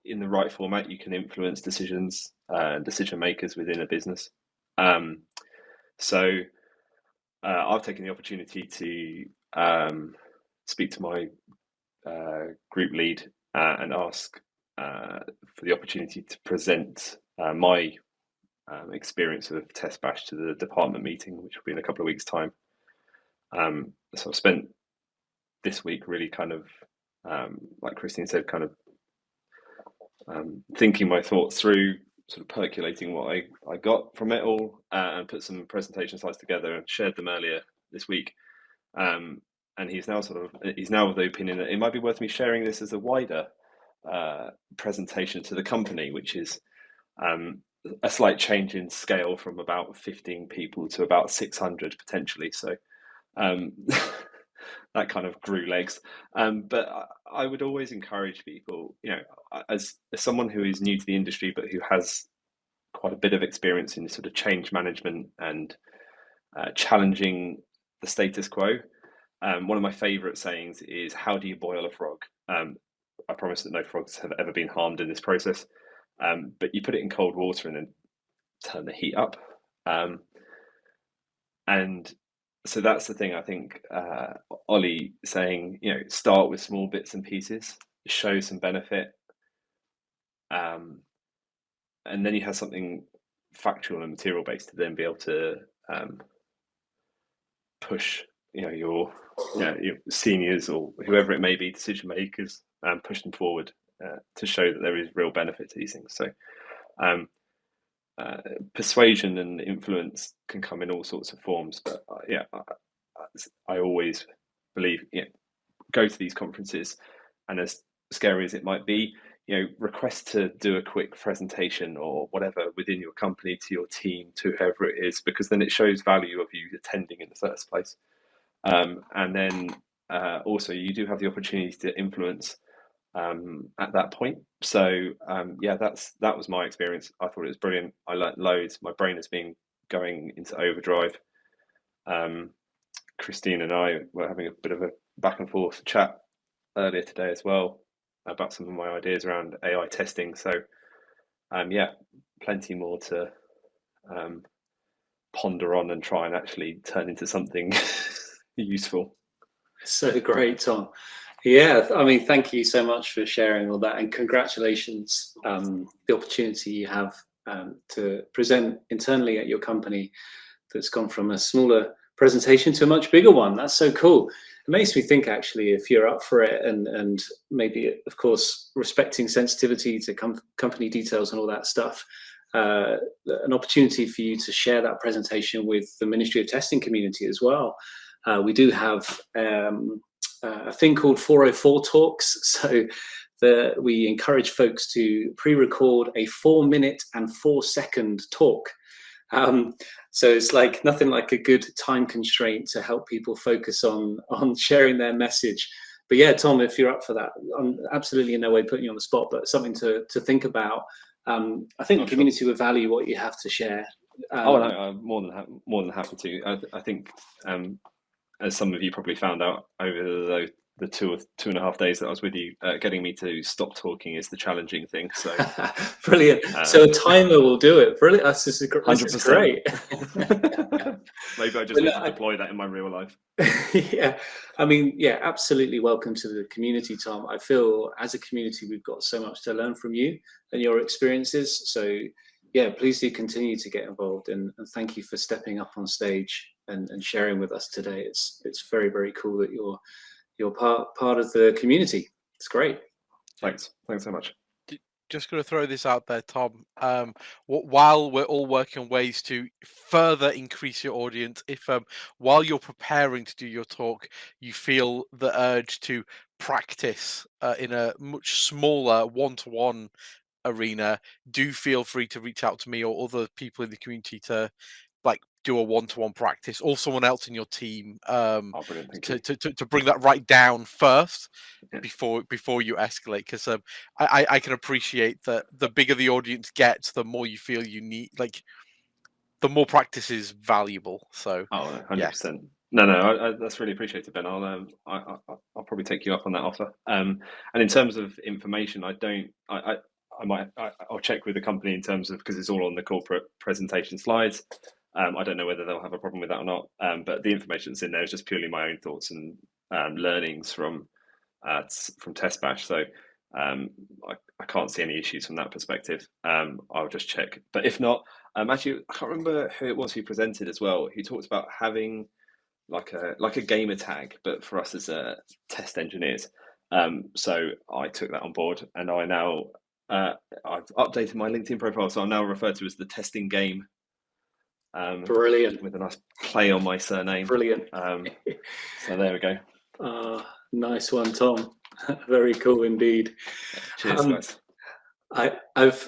in the right format, you can influence decisions and decision makers within a business. So I've taken the opportunity to speak to my group lead and ask for the opportunity to present my experience of TestBash to the department meeting, which will be in a couple of weeks' time. So I've spent this week really kind of, like Christine said, kind of thinking my thoughts through, sort of percolating what I got from it all, and put some presentation slides together and shared them earlier this week. And he's now of the opinion that it might be worth me sharing this as a wider presentation to the company, which is a slight change in scale from about 15 people to about 600 potentially. So that kind of grew legs. But I would always encourage people, as someone who is new to the industry, but who has quite a bit of experience in sort of change management and challenging the status quo. One of my favorite sayings is, how do you boil a frog? I promise that no frogs have ever been harmed in this process, but you put it in cold water and then turn the heat up. And so that's the thing. I think Ollie saying, start with small bits and pieces, show some benefit, and then you have something factual and material based to then be able to push your seniors or whoever it may be, decision makers, and push them forward to show that there is real benefit to these things. So persuasion and influence can come in all sorts of forms, but I always believe, go to these conferences, and as scary as it might be, request to do a quick presentation or whatever within your company to your team, to whoever it is, because then it shows value of you attending in the first place. And then also you do have the opportunity to influence at that point. So that was my experience. I thought it was brilliant. I learnt loads. My brain has been going into overdrive. Christine and I were having a bit of a back and forth chat earlier today as well about some of my ideas around AI testing. So plenty more to ponder on and try and actually turn into something useful. So great, Tom. Yeah, I mean, thank you so much for sharing all that, and congratulations, the opportunity you have to present internally at your company that's gone from a smaller presentation to a much bigger one. That's so cool. It makes me think, actually, if you're up for it, and maybe, of course, respecting sensitivity to company details and all that stuff, an opportunity for you to share that presentation with the Ministry of Testing community as well. We do have a thing called 404 talks. So we encourage folks to pre-record a 4-minute and 4-second talk. So it's like nothing like a good time constraint to help people focus on sharing their message. But yeah, Tom, if you're up for that, I'm absolutely in no way putting you on the spot, but something to think about. I think the community would value what you have to share. No, I'm more than happy to. I think, as some of you probably found out over the 2.5 days that I was with you, getting me to stop talking is the challenging thing. So brilliant. So a timer will do it. Brilliant. This is great. Maybe I just need to deploy that in my real life. Yeah, I mean, yeah, absolutely welcome to the community, Tom. I feel as a community we've got so much to learn from you and your experiences. So yeah, please do continue to get involved, and thank you for stepping up on stage and sharing with us today. It's very, very cool that you're part of the community. It's great. Thanks so much. Just going to throw this out there, Tom. While we're all working on ways to further increase your audience, if while you're preparing to do your talk, you feel the urge to practice in a much smaller one-to-one arena, do feel free to reach out to me or other people in the community to like do a one-to-one practice, or someone else in your team, Brilliant, thank you. to bring that right down first. Yeah. Before you escalate, because I can appreciate that the bigger the audience gets, the more you feel you need, like the more practice is valuable. So 100%. No, that's really appreciated, Ben. I'll probably take you up on that offer. And in terms of information, I'll check with the company in terms of, because it's all on the corporate presentation slides. I don't know whether they'll have a problem with that or not. But the information that's in there is just purely my own thoughts and learnings from TestBash. So I can't see any issues from that perspective. I'll just check. But if not, actually, I can't remember who it was who presented as well. He talked about having like a gamer tag, but for us as test engineers. So I took that on board, and I now I've updated my LinkedIn profile, so I'm now referred to as the testing game. Brilliant. With a nice play on my surname. Brilliant. So there we go. Nice one, Tom. Very cool indeed. Cheers, guys. I've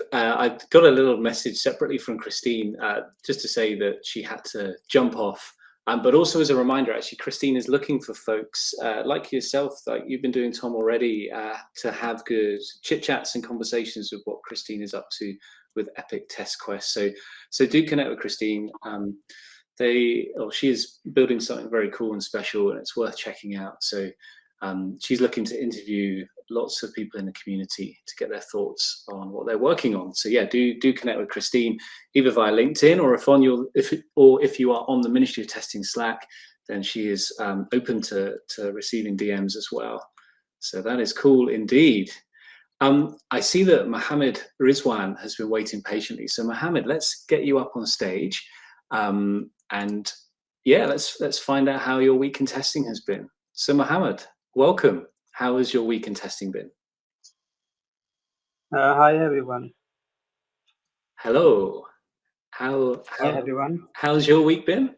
got a little message separately from Christine, just to say that she had to jump off. But also as a reminder, actually, Christine is looking for folks like yourself, like you've been doing, Tom, already, to have good chit chats and conversations with what Christine is up to with Epic Test Quest. So do connect with Christine. She is building something very cool and special, and it's worth checking out. So she's looking to interview lots of people in the community to get their thoughts on what they're working on. So yeah, do connect with Christine either via LinkedIn, or if you are on the Ministry of Testing Slack, then she is open to receiving DMs as well. So that is cool indeed. I see that Mohammed Rizwan has been waiting patiently. So Mohammed, let's get you up on stage, and yeah, let's find out how your week in testing has been. So Mohammed, welcome. How has your week in testing been? Hi everyone. Hello. Hi everyone. How's your week been?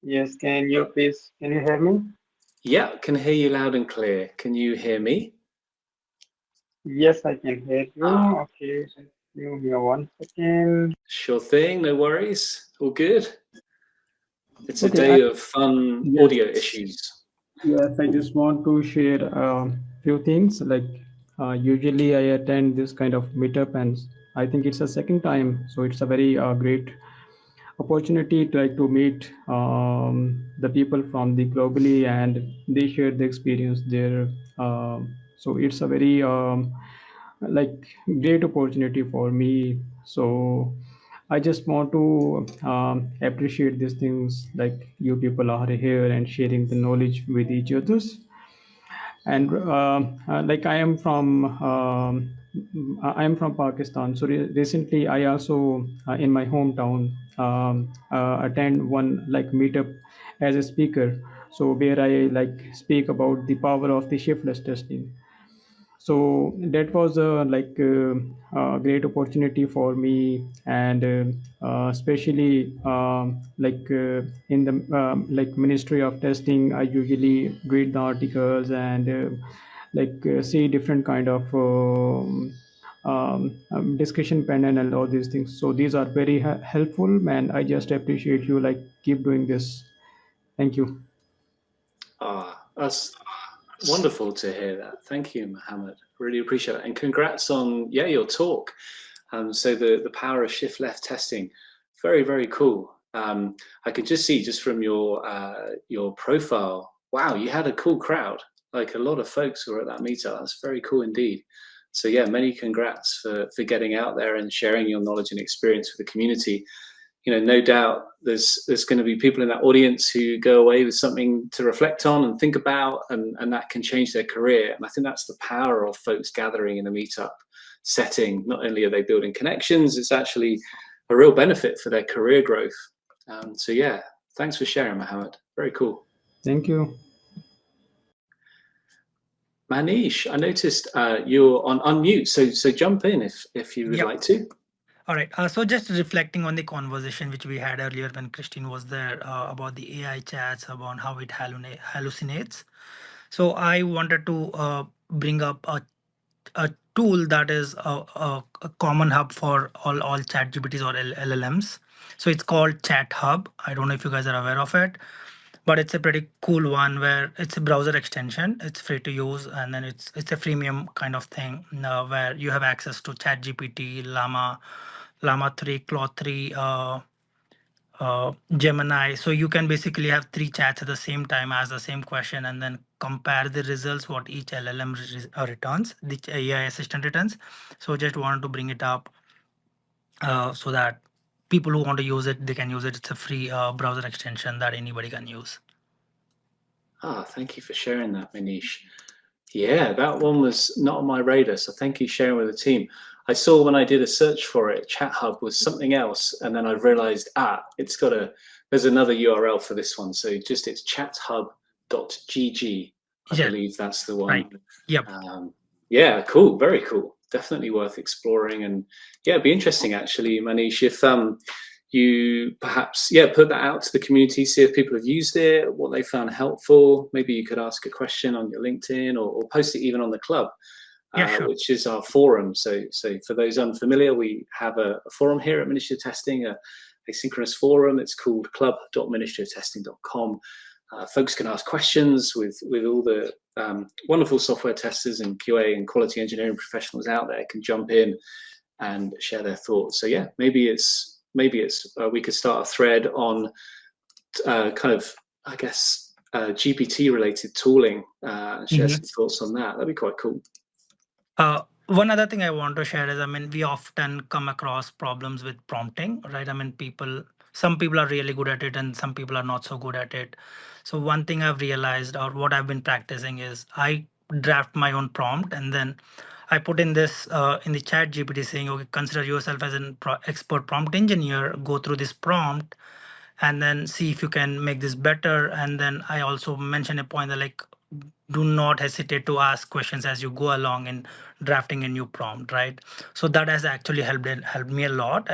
Yes, can you hear me? Yeah, can hear you loud and clear. Can you hear me? Yes, I can hear you. Okay, give me 1 second. Sure thing, no worries. All good. It's a day of fun audio issues. Yes, I just want to share a few things. Like usually I attend this kind of meetup, and I think it's the second time. So it's a very great opportunity to meet the people from the globally, and they share the experience there. So it's a very great opportunity for me. So I just want to appreciate these things, like you people are here and sharing the knowledge with each others. And like I am from Pakistan. So recently I also in my hometown attend one like meetup as a speaker. So where I speak about the power of the shiftless testing. So that was a great opportunity for me, and especially in the Ministry of Testing, I usually read the articles and see different kind of discussion panel and all these things. So these are very helpful, and I just appreciate you keep doing this. Thank you. That's wonderful to hear that. Thank you, Mohammed. Really appreciate it. And congrats on your talk. So the power of shift left testing, very, very cool. I could just see just from your profile, wow, you had a cool crowd. Like a lot of folks who were at that meetup. That's very cool indeed. So yeah, many congrats for getting out there and sharing your knowledge and experience with the community. You know, no doubt there's going to be people in that audience who go away with something to reflect on and think about, and that can change their career. And I think that's the power of folks gathering in a meetup setting. Not only are they building connections, it's actually a real benefit for their career growth. So yeah, thanks for sharing, Mohammed. Very cool. Thank you. Manish, I noticed you're on unmute, so jump in if you would like to. All right. So just reflecting on the conversation which we had earlier when Christine was there about the AI chats, about how it hallucinates. So I wanted to bring up a tool that is a common hub for all ChatGPTs or LLMs. So it's called ChatHub. I don't know if you guys are aware of it, but it's a pretty cool one where it's a browser extension. It's free to use, and then it's a freemium kind of thing where you have access to ChatGPT, Llama 3, Claude 3, Gemini. So you can basically have three chats at the same time, as the same question, and then compare the results what each LLM returns, the AI assistant returns. So just wanted to bring it up so that people who want to use it, they can use it. It's a free browser extension that anybody can use. Thank you for sharing that, Manish. Yeah, that one was not on my radar, so thank you for sharing with the team. I saw when I did a search for it, ChatHub was something else, and then I realized, there's another URL for this one. So just it's chathub.gg. I believe that's the one. Right. Yep. Yeah, cool. Very cool. Definitely worth exploring. And yeah, it'd be interesting actually, Manish, if you perhaps put that out to the community, see if people have used it, what they found helpful. Maybe you could ask a question on your LinkedIn or post it even on the club, Sure. which is our forum. So for those unfamiliar, we have a forum here at Ministry of Testing, a asynchronous forum. It's called club.ministryoftesting.com. Folks can ask questions with all the wonderful software testers and QA and quality engineering professionals out there can jump in and share their thoughts. So yeah, maybe it's we could start a thread on GPT related tooling and share some thoughts on that. That'd be quite cool. One other thing I want to share is, we often come across problems with prompting, right? Some people are really good at it and some people are not so good at it. So one thing I've realized, or what I've been practicing, is I draft my own prompt and then I put in this in the chat GPT saying, okay, consider yourself as an expert prompt engineer, go through this prompt and then see if you can make this better. And then I also mention a point that do not hesitate to ask questions as you go along in drafting a new prompt, right? So that has actually helped me a lot.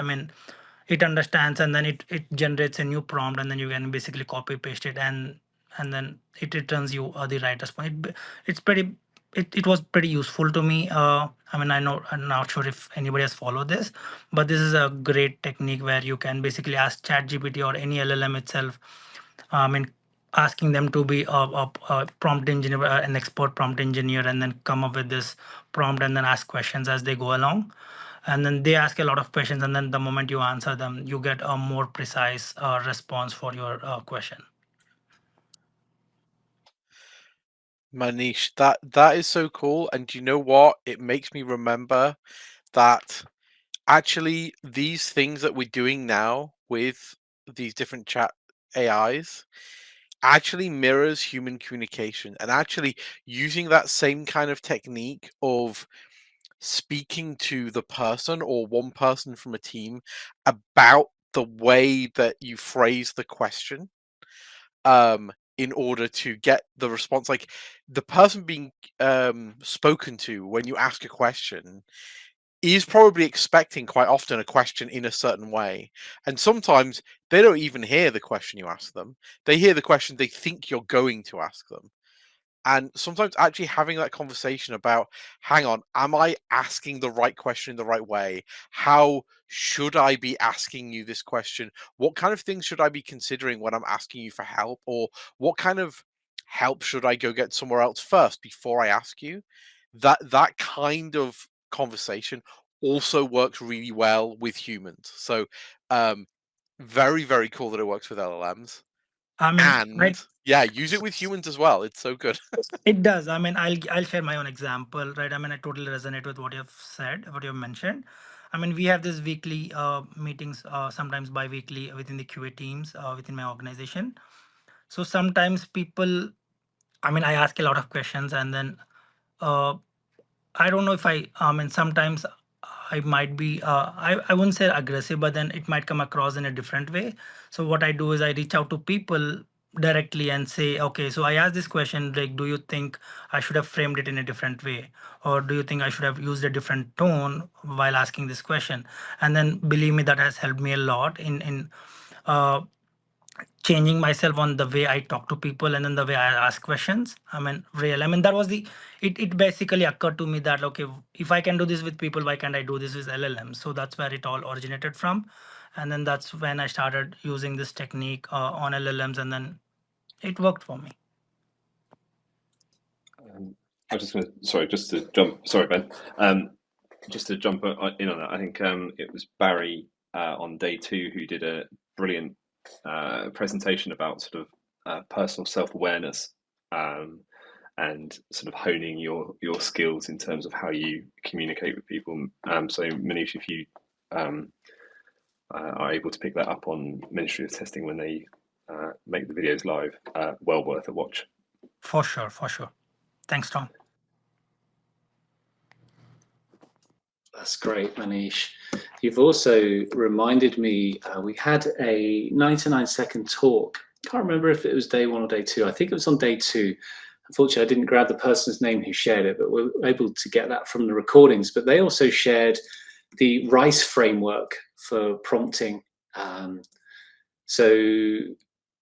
It understands and then it generates a new prompt and then you can basically copy paste it and then it returns you the right response. It was pretty useful to me. I'm not sure if anybody has followed this, but this is a great technique where you can basically ask ChatGPT or any LLM itself, asking them to be a prompt engineer, an expert prompt engineer, and then come up with this prompt and then ask questions as they go along. And then they ask a lot of questions, and then the moment you answer them, you get a more precise response for your question. Manish, that is so cool. And do you know what? It makes me remember that actually these things that we're doing now with these different chat AIs actually mirrors human communication, and actually using that same kind of technique of speaking to the person or one person from a team about the way that you phrase the question in order to get the response. Like the person being spoken to when you ask a question is probably expecting quite often a question in a certain way. And sometimes they don't even hear the question you ask them. They hear the question they think you're going to ask them. And sometimes actually having that conversation about, hang on, am I asking the right question in the right way? How should I be asking you this question? What kind of things should I be considering when I'm asking you for help? Or what kind of help should I go get somewhere else first before I ask you? That kind of conversation also works really well with humans. So very, very cool that it works with LLMs. And yeah, use it with humans as well. It's so good. It does. I'll share my own example, right? I totally resonate with what you've said, what you've mentioned. We have these weekly meetings, sometimes bi-weekly within the QA teams within my organization. So sometimes people, I ask a lot of questions and then I don't know if sometimes I might be, I wouldn't say aggressive, but then it might come across in a different way. So what I do is I reach out to people directly and say, okay, so I asked this question, like, do you think I should have framed it in a different way? Or do you think I should have used a different tone while asking this question? And then believe me, that has helped me a lot in changing myself on the way I talk to people and then the way I ask questions. That was it basically occurred to me that, okay, if I can do this with people, why can't I do this with LLM? So that's where it all originated from. And then that's when I started using this technique on LLMs, and then it worked for me. I was just going to, sorry, Ben. Just to jump in on that, I think it was Barry on day 2 who did a brilliant presentation about sort of personal self-awareness and sort of honing your skills in terms of how you communicate with people. So Manish, if you are able to pick that up on Ministry of Testing when they make the videos live, well worth a watch. For sure. Thanks, Tom. That's great, Manish. You've also reminded me, we had a 99-second talk. Can't remember if it was day 1 or day 2. I think it was on day 2. Unfortunately, I didn't grab the person's name who shared it, but we're able to get that from the recordings. But they also shared the RICE framework for prompting. So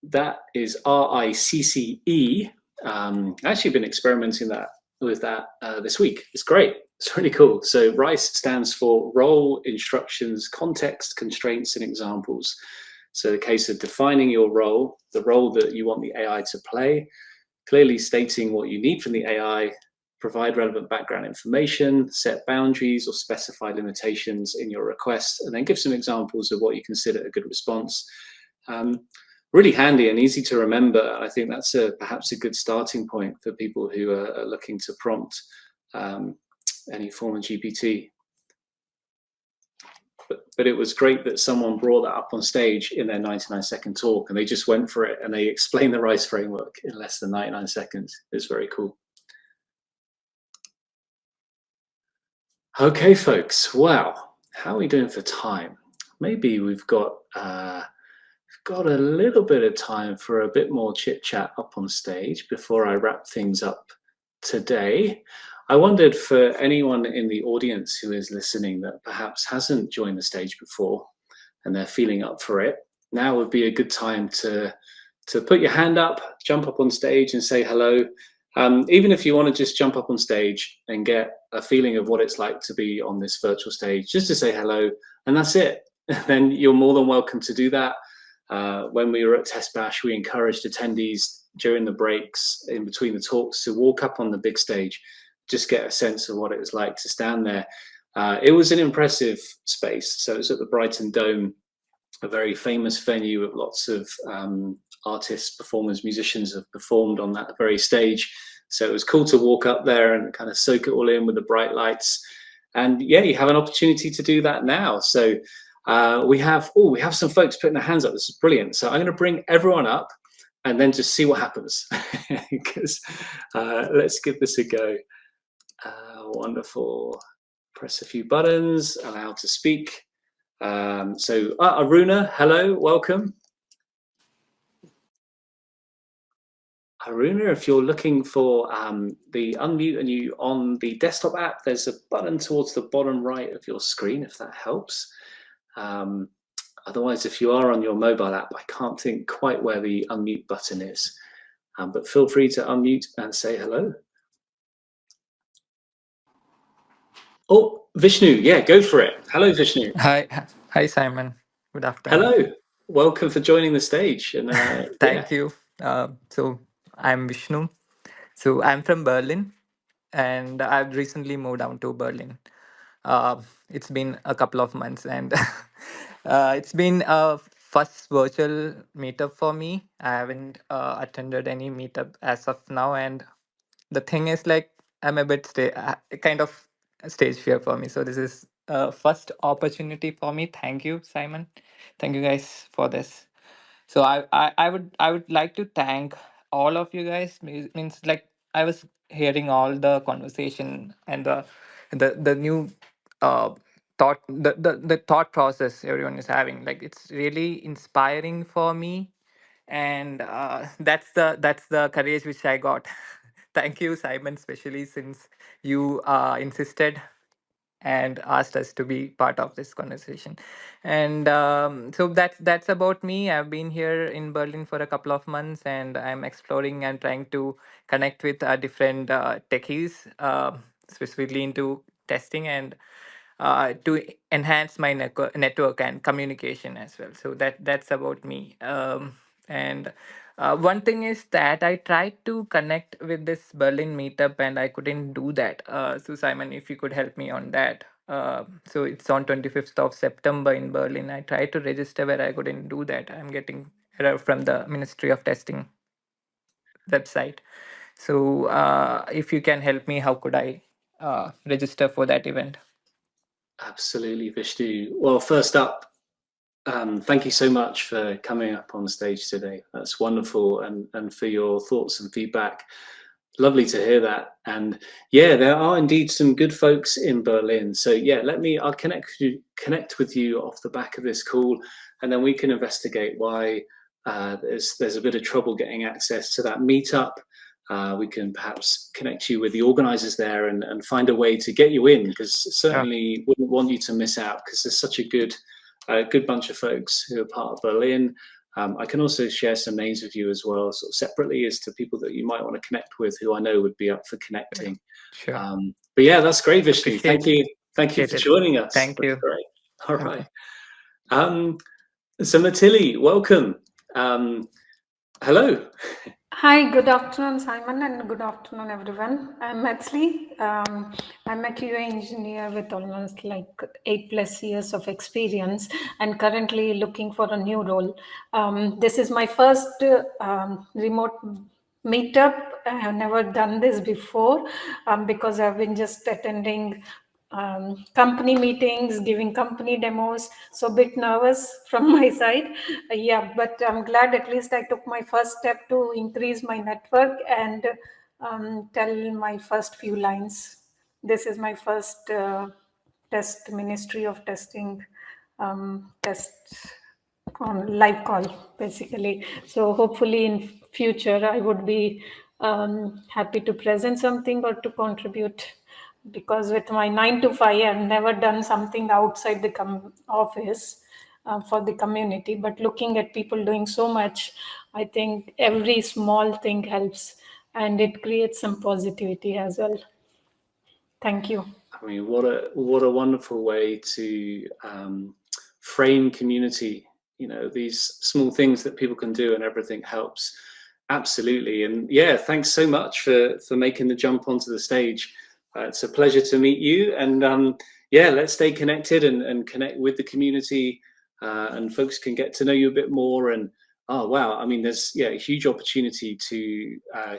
that is RICCE. I've actually been experimenting with that this week. It's great. It's really cool. So RICE stands for role, instructions, context, constraints, and examples. So the case of defining your role, the role that you want the AI to play, clearly stating what you need from the AI, provide relevant background information, set boundaries or specify limitations in your request, and then give some examples of what you consider a good response. Really handy and easy to remember. I think that's perhaps a good starting point for people who are looking to prompt any form of GPT. But it was great that someone brought that up on stage in their 99-second talk, and they just went for it and they explained the RICE framework in less than 99 seconds. It's very cool. Okay, folks. Wow, how are we doing for time? Maybe we've got a little bit of time for a bit more chit chat up on stage before I wrap things up today. I wondered, for anyone in the audience who is listening that perhaps hasn't joined the stage before and they're feeling up for it, now would be a good time to put your hand up, jump up on stage and say hello. Even if you want to just jump up on stage and get a feeling of what it's like to be on this virtual stage, just to say hello, and that's it. Then you're more than welcome to do that. When we were at TestBash, we encouraged attendees during the breaks in between the talks to walk up on the big stage, just get a sense of what it was like to stand there. It was an impressive space. So it's at the Brighton Dome, a very famous venue with lots of artists, performers, musicians have performed on that very stage. So it was cool to walk up there and kind of soak it all in with the bright lights. And yeah, you have an opportunity to do that now. So we have some folks putting their hands up. This is brilliant. So I'm going to bring everyone up and then just see what happens. Because let's give this a go. Wonderful. Press a few buttons, allow to speak. So Aruna, hello, welcome. Aruna, if you're looking for the unmute and you on the desktop app, there's a button towards the bottom right of your screen, if that helps. Otherwise, if you are on your mobile app, I can't think quite where the unmute button is, but feel free to unmute and say hello. Oh, Vishnu, yeah, go for it. Hello, Vishnu. Hi, Simon. Good afternoon. Hello, welcome for joining the stage. And Thank you. So I'm Vishnu. So I'm from Berlin, and I've recently moved down to Berlin. It's been a couple of months, and it's been a first virtual meetup for me. I haven't attended any meetup as of now, and the thing is, like, I'm a bit kind of stage fear for me. So this is a first opportunity for me. Thank you, Simon. Thank you guys for this. So I would like to thank all of you guys. Means, like, I was hearing all the conversation and the new uh the thought process everyone is having. Like, it's really inspiring for me, and that's the courage which I got. Thank you, Simon, especially since you insisted and asked us to be part of this conversation. And so that's about me. I've been here in Berlin for a couple of months, and I'm exploring and trying to connect with different techies, specifically into testing and to enhance my network and communication as well. So that's about me. And one thing is that I tried to connect with this Berlin meetup and I couldn't do that. So Simon, if you could help me on that. So it's on 25th of September in Berlin. I tried to register where I couldn't do that. I'm getting error from the Ministry of Testing website. So if you can help me, how could I register for that event? Absolutely, Vishnu. Well, first up, thank you so much for coming up on stage today. That's wonderful, and for your thoughts and feedback. Lovely to hear that. And yeah, there are indeed some good folks in Berlin. So yeah, I'll connect with you off the back of this call, and then we can investigate why there's a bit of trouble getting access to that meetup. We can perhaps connect you with the organizers there and find a way to get you in, because certainly wouldn't want you to miss out, because there's such a good bunch of folks who are part of Berlin. I can also share some names with you as well, sort of separately, as to people that you might want to connect with who I know would be up for connecting. Sure. But yeah, that's great, Vishnu. Thank you for joining us. Thank you. That's great. All right. So Matilli, welcome. Hello. Hi, good afternoon, Simon, and good afternoon, everyone. I'm Matsli. I'm a QA engineer with almost like 8+ years of experience and currently looking for a new role. This is my first remote meetup. I have never done this before because I've been just attending company meetings, giving company demos, so a bit nervous from my side. Yeah, but I'm glad at least I took my first step to increase my network and tell my first few lines. This is my first test Ministry of Testing test on live call, basically. So hopefully in future I would be happy to present something or to contribute, because with my 9 to 5 I've never done something outside the office for the community. But looking at people doing so much, I think every small thing helps and it creates some positivity as well. Thank you. I mean, what a wonderful way to frame community. You know, these small things that people can do and everything helps. Absolutely. And yeah, thanks so much for making the jump onto the stage. It's a pleasure to meet you. And yeah, let's stay connected and connect with the community, and folks can get to know you a bit more. And oh wow, I mean, there's a huge opportunity to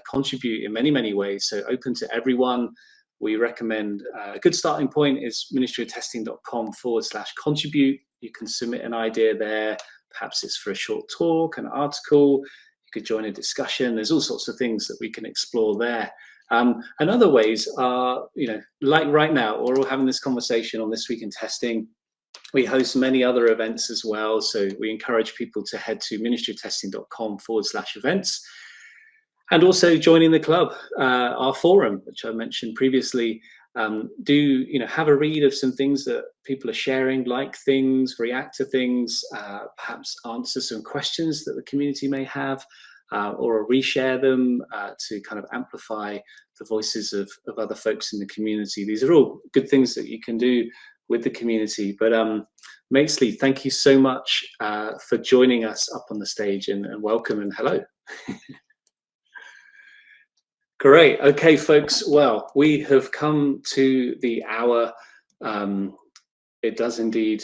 contribute in many ways. So open to everyone. We recommend a good starting point is ministryoftesting.com/contribute. You can submit an idea there. Perhaps it's for a short talk, an article. You could join a discussion. There's all sorts of things that we can explore there. And other ways are, like right now, we're all having this conversation on This Week in Testing. We host many other events as well. So we encourage people to head to ministryoftesting.com/events. And also joining the club, our forum, which I mentioned previously. Do have a read of some things that people are sharing, like things, react to things, perhaps answer some questions that the community may have, or reshare them to kind of amplify the voices of other folks in the community. These are all good things that you can do with the community. But Maitsley, thank you so much for joining us up on the stage, and welcome and hello. Great. Okay, folks. Well, we have come to the hour. It does indeed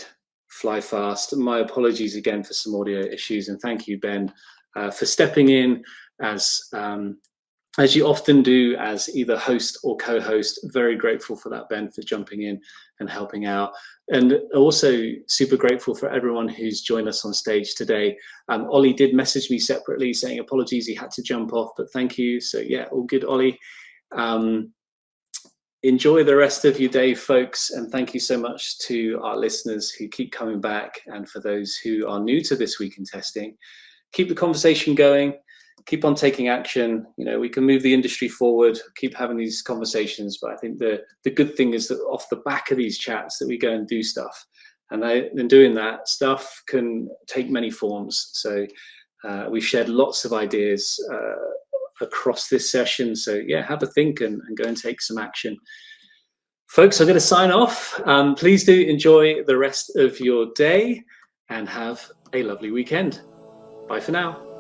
fly fast. My apologies again for some audio issues, and thank you, Ben, for stepping in as you often do as either host or co-host. Very grateful for that, Ben, for jumping in and helping out. And also super grateful for everyone who's joined us on stage today. Ollie did message me separately saying apologies, he had to jump off, but thank you. So yeah, all good, Ollie. Enjoy the rest of your day, folks. And thank you so much to our listeners who keep coming back. And for those who are new to This Week in Testing, keep the conversation going. keep on taking action. You know, we can move the industry forward, keep having these conversations. But I think the good thing is that off the back of these chats that we go and do stuff. And in doing that, stuff can take many forms. So we've shared lots of ideas across this session. So yeah, have a think and go and take some action. Folks, I'm going to sign off. Please do enjoy the rest of your day and have a lovely weekend. Bye for now.